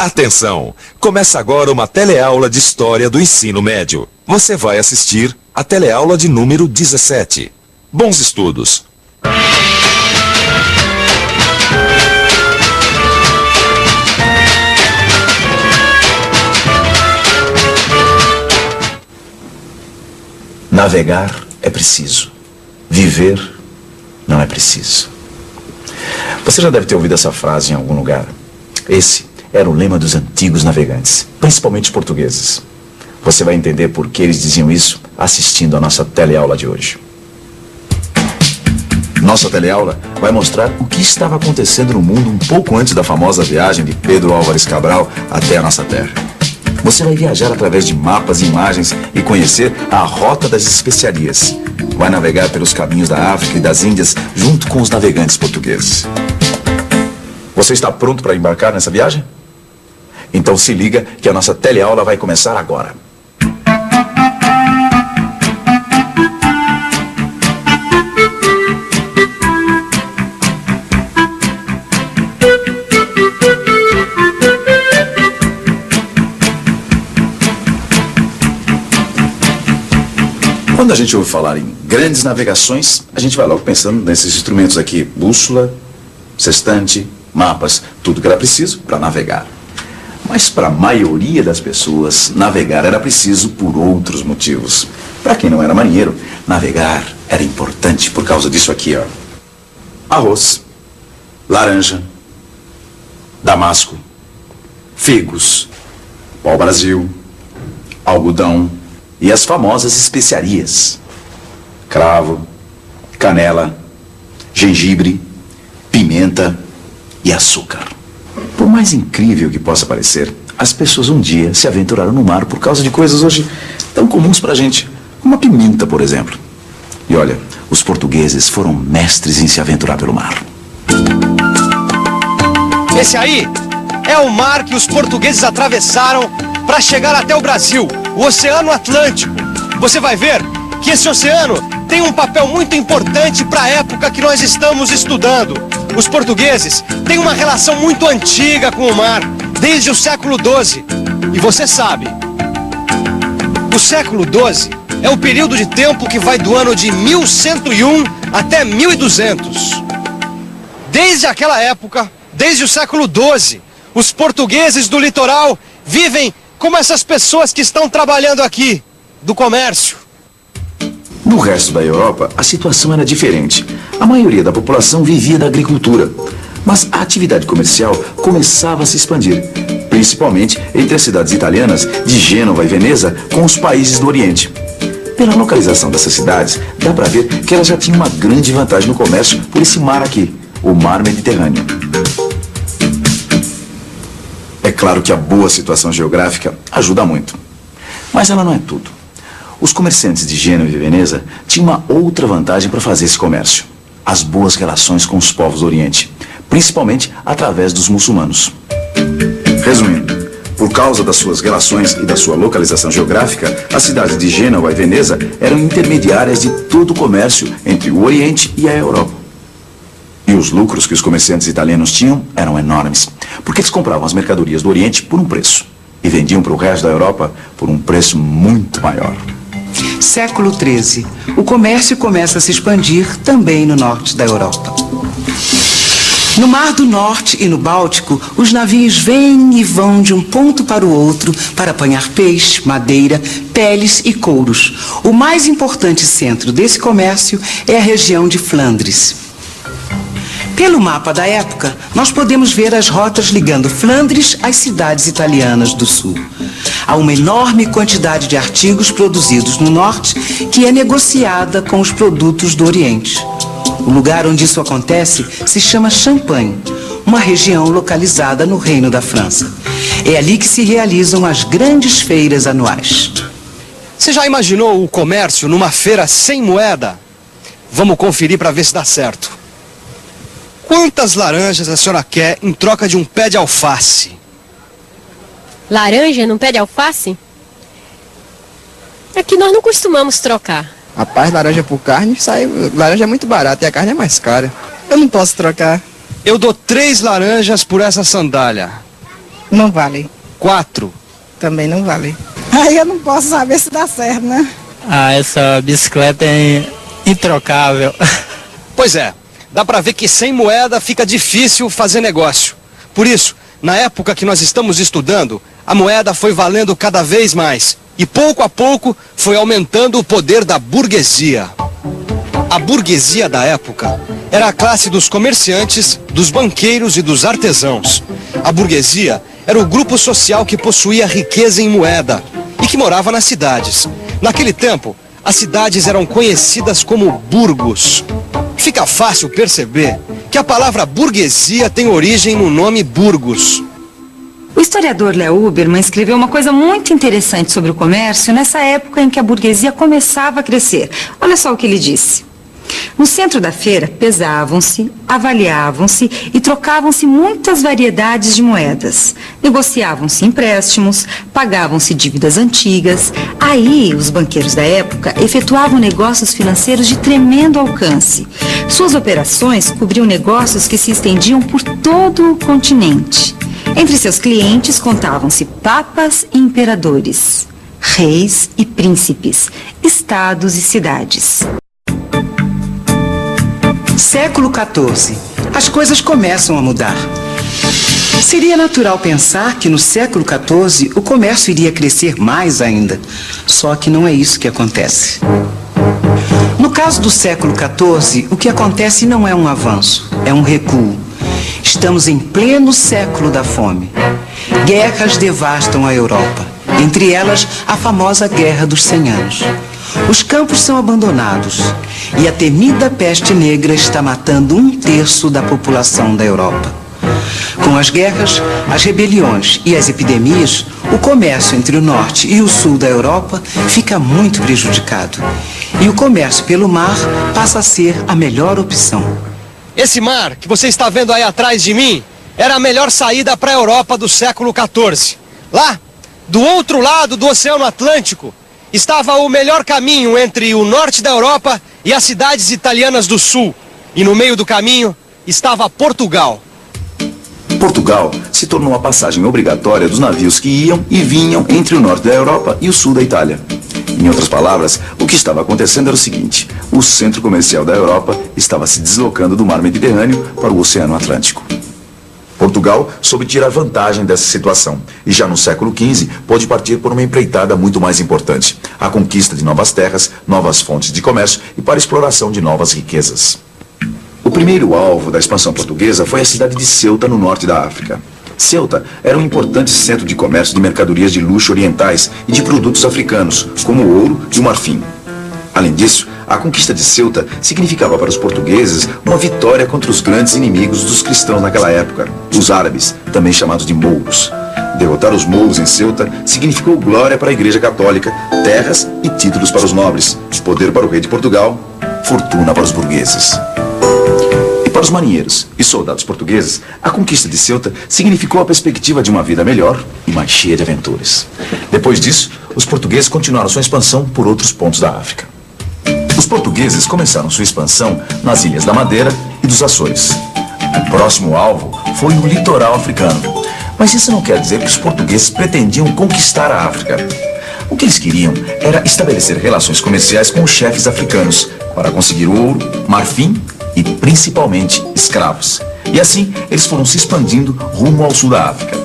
Atenção! Começa agora uma teleaula de História do Ensino Médio. Você vai assistir a teleaula de número 17. Bons estudos! Navegar é preciso. Viver não é preciso. Você já deve ter ouvido essa frase em algum lugar. Esse era o lema dos antigos navegantes, principalmente portugueses. Você vai entender por que eles diziam isso assistindo a nossa teleaula de hoje. Nossa teleaula vai mostrar o que estava acontecendo no mundo um pouco antes da famosa viagem de Pedro Álvares Cabral até a nossa terra. Você vai viajar através de mapas e imagens e conhecer a Rota das Especiarias. Vai navegar pelos caminhos da África e das Índias junto com os navegantes portugueses. Você está pronto para embarcar nessa viagem? Então se liga que a nossa teleaula vai começar agora. Quando a gente ouve falar em grandes navegações, a gente vai logo pensando nesses instrumentos aqui: bússola, sextante, mapas, tudo que era preciso para navegar. Mas para a maioria das pessoas, navegar era preciso por outros motivos. Para quem não era marinheiro, navegar era importante por causa disso aqui, ó: arroz, laranja, damasco, figos, pau-brasil, algodão e as famosas especiarias: cravo, canela, gengibre, pimenta e açúcar. Por mais incrível que possa parecer, as pessoas um dia se aventuraram no mar por causa de coisas hoje tão comuns pra gente, como a pimenta, por exemplo. E olha, os portugueses foram mestres em se aventurar pelo mar. Esse aí é o mar que os portugueses atravessaram para chegar até o Brasil, o Oceano Atlântico. Você vai ver que esse oceano tem um papel muito importante para a época que nós estamos estudando. Os portugueses têm uma relação muito antiga com o mar, desde o século XII. E você sabe, o século XII é o período de tempo que vai do ano de 1101 até 1200. Desde aquela época, desde o século XII, os portugueses do litoral vivem como essas pessoas que estão trabalhando aqui, do comércio. No resto da Europa, a situação era diferente. A maioria da população vivia da agricultura, mas a atividade comercial começava a se expandir, principalmente entre as cidades italianas de Gênova e Veneza com os países do Oriente. Pela localização dessas cidades, dá para ver que elas já tinham uma grande vantagem no comércio por esse mar aqui, o Mar Mediterrâneo. É claro que a boa situação geográfica ajuda muito, mas ela não é tudo. Os comerciantes de Gênova e Veneza tinham uma outra vantagem para fazer esse comércio: as boas relações com os povos do Oriente, principalmente através dos muçulmanos. Resumindo, por causa das suas relações e da sua localização geográfica, as cidades de Gênova e Veneza eram intermediárias de todo o comércio entre o Oriente e a Europa. E os lucros que os comerciantes italianos tinham eram enormes, porque eles compravam as mercadorias do Oriente por um preço e vendiam para o resto da Europa por um preço muito maior. Século XIII. O comércio começa a se expandir também no norte da Europa. No Mar do Norte e no Báltico, os navios vêm e vão de um ponto para o outro para apanhar peixe, madeira, peles e couros. O mais importante centro desse comércio é a região de Flandres. Pelo mapa da época, nós podemos ver as rotas ligando Flandres às cidades italianas do sul. Há uma enorme quantidade de artigos produzidos no norte que é negociada com os produtos do Oriente. O lugar onde isso acontece se chama Champagne, uma região localizada no Reino da França. É ali que se realizam as grandes feiras anuais. Você já imaginou o comércio numa feira sem moeda? Vamos conferir para ver se dá certo. Quantas laranjas a senhora quer em troca de um pé de alface? Laranja num pé de alface? Aqui nós não costumamos trocar. Rapaz, laranja por carne, laranja é muito barata e a carne é mais cara. Eu não posso trocar. Eu dou 3 laranjas por essa sandália. Não vale. 4. Também não vale. Aí eu não posso saber se dá certo, né? Ah, essa bicicleta é introcável. Pois é, dá pra ver que sem moeda fica difícil fazer negócio. Por isso, na época que nós estamos estudando, a moeda foi valendo cada vez mais. E pouco a pouco foi aumentando o poder da burguesia. A burguesia da época era a classe dos comerciantes, dos banqueiros e dos artesãos. A burguesia era o grupo social que possuía riqueza em moeda e que morava nas cidades. Naquele tempo, as cidades eram conhecidas como burgos. Fica fácil perceber que a palavra burguesia tem origem no nome Burgos. O historiador Léo Huberman escreveu uma coisa muito interessante sobre o comércio nessa época em que a burguesia começava a crescer. Olha só o que ele disse. No centro da feira, pesavam-se, avaliavam-se e trocavam-se muitas variedades de moedas. Negociavam-se empréstimos, pagavam-se dívidas antigas. Aí, os banqueiros da época efetuavam negócios financeiros de tremendo alcance. Suas operações cobriam negócios que se estendiam por todo o continente. Entre seus clientes contavam-se papas e imperadores, reis e príncipes, estados e cidades. Século XIV. As coisas começam a mudar. Seria natural pensar que no século XIV o comércio iria crescer mais ainda. Só que não é isso que acontece. No caso do século XIV, o que acontece não é um avanço, é um recuo. Estamos em pleno século da fome. Guerras devastam a Europa. Entre elas, a famosa Guerra dos 100 Anos. Os campos são abandonados e a temida peste negra está matando 1/3 da população da Europa. Com as guerras, as rebeliões e as epidemias, o comércio entre o norte e o sul da Europa fica muito prejudicado. E o comércio pelo mar passa a ser a melhor opção. Esse mar que você está vendo aí atrás de mim era a melhor saída para a Europa do século XIV. Lá, do outro lado do Oceano Atlântico, estava o melhor caminho entre o norte da Europa e as cidades italianas do sul. E no meio do caminho estava Portugal. Portugal se tornou a passagem obrigatória dos navios que iam e vinham entre o norte da Europa e o sul da Itália. Em outras palavras, o que estava acontecendo era o seguinte: o centro comercial da Europa estava se deslocando do mar Mediterrâneo para o Oceano Atlântico. Portugal soube tirar vantagem dessa situação e já no século XV pôde partir por uma empreitada muito mais importante: a conquista de novas terras, novas fontes de comércio e para a exploração de novas riquezas. O primeiro alvo da expansão portuguesa foi a cidade de Ceuta, no norte da África. Ceuta era um importante centro de comércio de mercadorias de luxo orientais e de produtos africanos, como o ouro e o marfim. Além disso, a conquista de Ceuta significava para os portugueses uma vitória contra os grandes inimigos dos cristãos naquela época, os árabes, também chamados de mouros. Derrotar os mouros em Ceuta significou glória para a Igreja Católica, terras e títulos para os nobres, poder para o rei de Portugal, fortuna para os burgueses. E para os marinheiros e soldados portugueses, a conquista de Ceuta significou a perspectiva de uma vida melhor e mais cheia de aventuras. Depois disso, os portugueses continuaram sua expansão por outros pontos da África. Os portugueses começaram sua expansão nas Ilhas da Madeira e dos Açores. O próximo alvo foi o litoral africano. Mas isso não quer dizer que os portugueses pretendiam conquistar a África. O que eles queriam era estabelecer relações comerciais com os chefes africanos para conseguir ouro, marfim e principalmente escravos. E assim eles foram se expandindo rumo ao sul da África.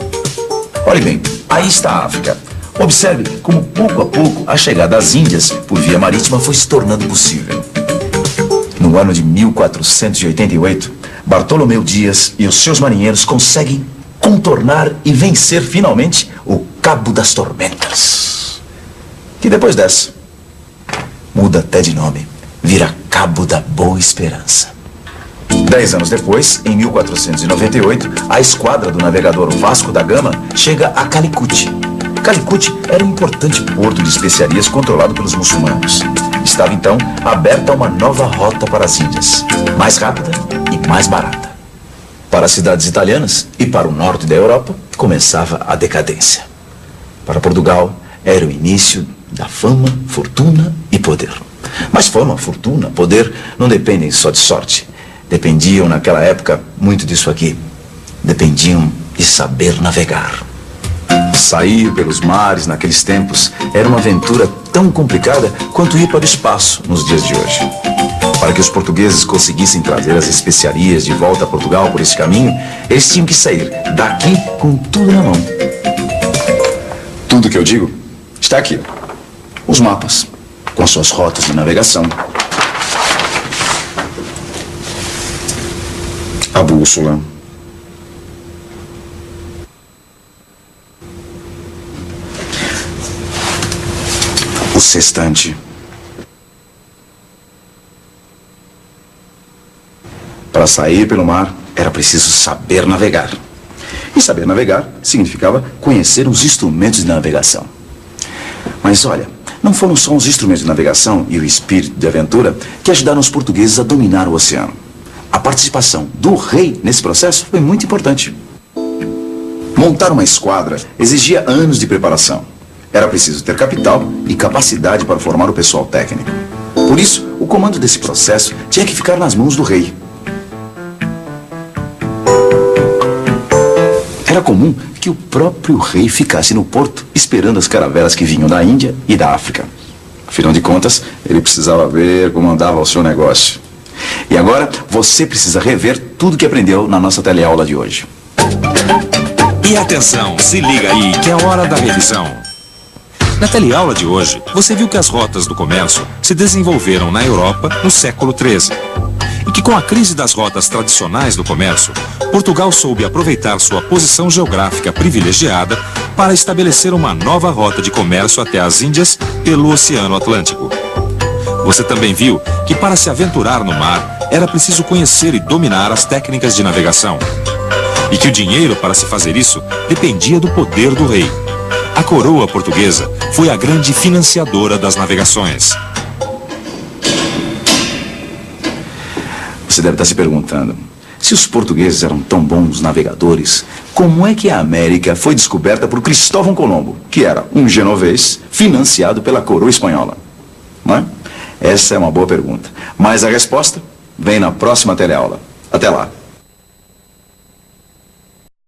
Olhe bem, aí está a África. Observe como pouco a pouco a chegada às Índias por via marítima foi se tornando possível. No ano de 1488, Bartolomeu Dias e os seus marinheiros conseguem contornar e vencer finalmente o Cabo das Tormentas, que depois dessa muda até de nome, vira Cabo da Boa Esperança. 10 anos depois, em 1498, a esquadra do navegador Vasco da Gama chega a Calicut. Calicut era um importante porto de especiarias controlado pelos muçulmanos. Estava então aberta uma nova rota para as Índias, mais rápida e mais barata. Para as cidades italianas e para o norte da Europa, começava a decadência. Para Portugal, era o início da fama, fortuna e poder. Mas fama, fortuna, poder não dependem só de sorte. Dependiam naquela época muito disso aqui. Dependiam de saber navegar. Sair pelos mares naqueles tempos era uma aventura tão complicada quanto ir para o espaço nos dias de hoje. Para que os portugueses conseguissem trazer as especiarias de volta a Portugal por esse caminho, eles tinham que sair daqui com tudo na mão. Tudo que eu digo está aqui. Os mapas, com suas rotas de navegação. A bússola. O sextante. Para sair pelo mar, era preciso saber navegar. E saber navegar significava conhecer os instrumentos de navegação. Mas olha, não foram só os instrumentos de navegação e o espírito de aventura que ajudaram os portugueses a dominar o oceano. A participação do rei nesse processo foi muito importante. Montar uma esquadra exigia anos de preparação. Era preciso ter capital e capacidade para formar o pessoal técnico. Por isso, o comando desse processo tinha que ficar nas mãos do rei. Era comum que o próprio rei ficasse no porto esperando as caravelas que vinham da Índia e da África. Afinal de contas, ele precisava ver como andava o seu negócio. E agora, você precisa rever tudo que aprendeu na nossa teleaula de hoje. E atenção, se liga aí que é hora da revisão. Na teleaula de hoje, você viu que as rotas do comércio se desenvolveram na Europa no século XIII. E que com a crise das rotas tradicionais do comércio, Portugal soube aproveitar sua posição geográfica privilegiada para estabelecer uma nova rota de comércio até as Índias pelo Oceano Atlântico. Você também viu que para se aventurar no mar, era preciso conhecer e dominar as técnicas de navegação. E que o dinheiro para se fazer isso dependia do poder do rei. A coroa portuguesa foi a grande financiadora das navegações. Você deve estar se perguntando, se os portugueses eram tão bons navegadores, como é que a América foi descoberta por Cristóvão Colombo, que era um genovês financiado pela coroa espanhola? Não é? Essa é uma boa pergunta, mas a resposta vem na próxima teleaula. Até lá!